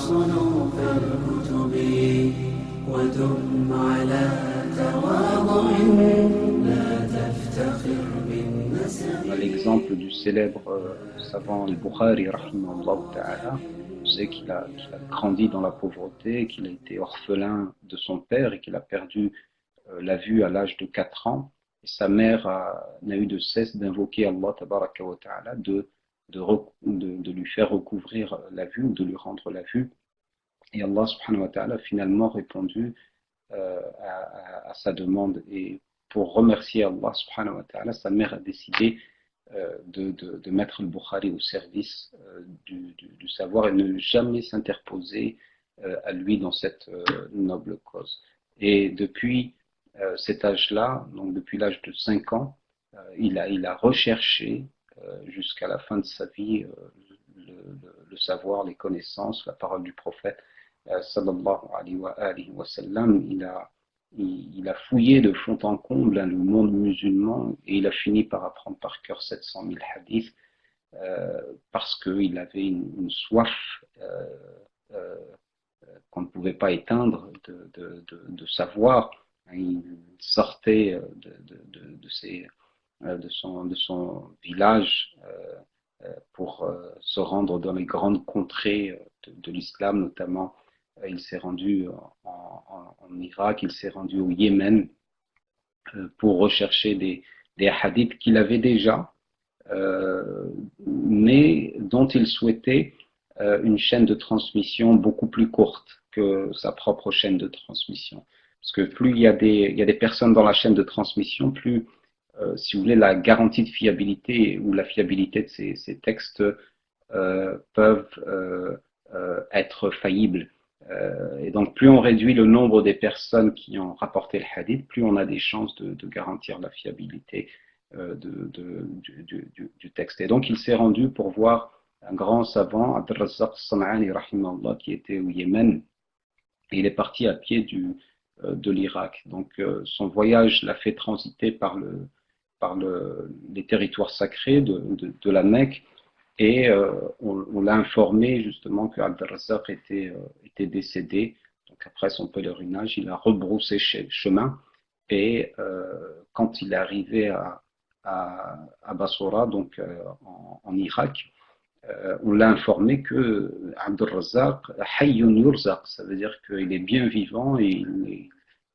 صنوف الكتب ودم على تواضع لا تفتخر بالنسب. On a l'exemple du célèbre savant al-Bukhari, rahimahullah ta'ala. On sait qu'il a grandi dans la pauvreté, qu'il a été orphelin de son père et qu'il a perdu la vue à l'âge de 4 ans. Et sa mère n'a eu de cesse d'invoquer Allah tabaraka wa ta'ala de lui faire recouvrir la vue ou de lui rendre la vue. Et Allah subhanahu wa ta'ala a finalement répondu à sa demande. Et pour remercier Allah subhanahu wa ta'ala, sa mère a décidé de mettre le Bukhari au service du savoir et ne jamais s'interposer à lui dans cette noble cause. Et depuis cet âge-là, donc depuis l'âge de 5 ans, il a recherché jusqu'à la fin de sa vie le savoir, les connaissances, la parole du prophète sallallahu alayhi wa sallam. Il a fouillé de fond en comble le monde musulman et il a fini par apprendre par cœur 700 000 hadiths parce qu'il avait une soif qu'on ne pouvait pas éteindre de savoir. Il sortait de son village pour se rendre dans les grandes contrées de l'islam, notamment il s'est rendu en Irak, il s'est rendu au Yémen pour rechercher des hadiths qu'il avait déjà, mais dont il souhaitait une chaîne de transmission beaucoup plus courte que sa propre chaîne de transmission. Parce que plus il y a des personnes dans la chaîne de transmission, plus, si vous voulez, la garantie de fiabilité ou la fiabilité de ces textes peuvent être faillibles. Et donc, plus on réduit le nombre des personnes qui ont rapporté le hadith, plus on a des chances de garantir la fiabilité du texte. Et donc, il s'est rendu pour voir un grand savant, Abd al-Razzaq al-San'ani, rahimahullah, qui était au Yémen. Et il est parti à pied de l'Irak. Donc, son voyage l'a fait transiter par les territoires sacrés de la Mecque. Et on l'a informé justement que Abd al-Razzaq était décédé. Donc après son pèlerinage, il a rebroussé chemin. Et quand il est arrivé à Basora, donc en Irak, on l'a informé que Abd al-Razzaq, hayyun yurzaq, ça veut dire qu'il est bien vivant et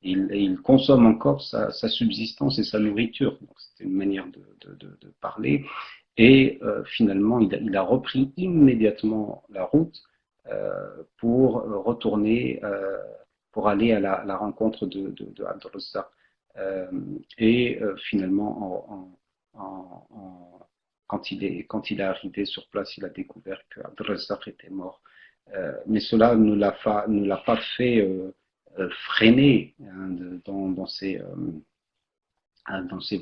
il consomme encore sa subsistance et sa nourriture. Donc c'était une manière de parler. Et finalement, il a repris immédiatement la route pour retourner, pour aller à la rencontre de Abd al-Razzaq. Et finalement, quand il est arrivé sur place, il a découvert que Abd al-Razzaq était mort. Mais cela ne l'a pas fait freiner dans ses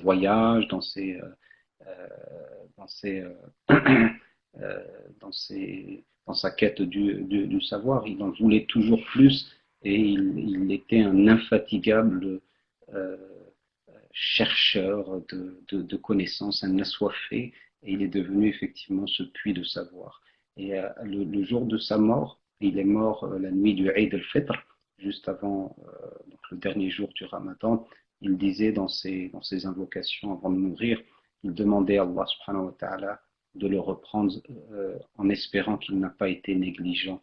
voyages, dans sa quête du savoir. Il en voulait toujours plus et il était un infatigable chercheur de connaissances, un assoiffé, et il est devenu effectivement ce puits de savoir. Et le jour de sa mort, il est mort la nuit du Eid al-Fitr, juste avant donc le dernier jour du Ramadan. Il disait dans ses invocations avant de mourir, il demandait à Allah subhanahu wa ta'ala de le reprendre en espérant qu'il n'a pas été négligent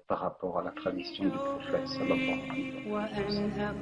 par rapport à la tradition du prophète sallallahu alayhi wa sallam.